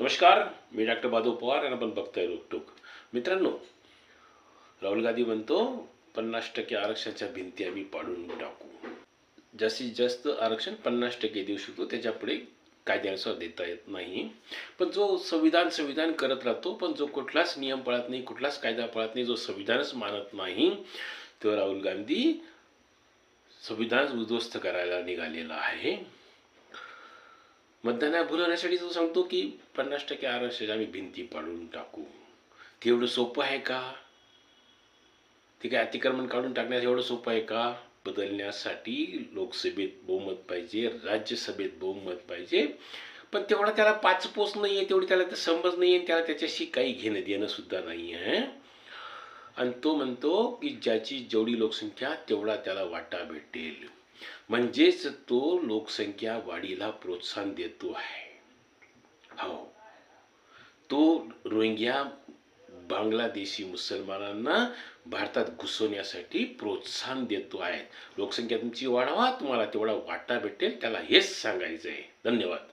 नमस्कार, मी डॉक्टर माधव पवार आणि आपण बघताय रोकटोक. मित्रांनो, राहुल गांधी म्हणतो 50% आरक्षणाच्या भिंती आम्ही पाडून टाकू. जास्तीत जास्त आरक्षण 50% देऊ शकतो, त्याच्यापुढे कायद्यानुसार देता येत नाही. पण जो संविधान करत राहतो, पण जो कुठलाच नियम पाळत नाही, कुठलाच कायदा पाळत नाही, जो संविधानच मानत नाही, तो राहुल गांधी संविधान उद्ध्वस्त करायला निघालेला आहे. मतदाना भुलवण्यासाठी तो सांगतो की 50% आरक्षण आम्ही भिंती पाडून टाकू. ते एवढं सोपं आहे का? ते काय अतिक्रमण काढून टाकण्यास एवढं सोपं आहे का? बदलण्यासाठी लोकसभेत बहुमत पाहिजे, राज्यसभेत बहुमत पाहिजे. पण तेवढा त्याला पाचपोच नाही आहे, तेवढी त्याला समज नाही आहे, त्याला त्याच्याशी काही घेणं देणं सुद्धा नाही आहे. आणि तो म्हणतो की ज्याची जेवढी लोकसंख्या तेवढा त्याला वाटा भेटेल. म्हणजेच तो लोकसंख्या वाढीला प्रोत्साहन देतो आहे. हो, तो रोहिंग्या बांगलादेशी मुसलमानांना भारतात घुसवण्यासाठी प्रोत्साहन देतो आहे. लोकसंख्या तुमची वाढवा, तुम्हाला तेवढा वाटा भेटेल, त्याला हेच सांगायचं आहे. धन्यवाद.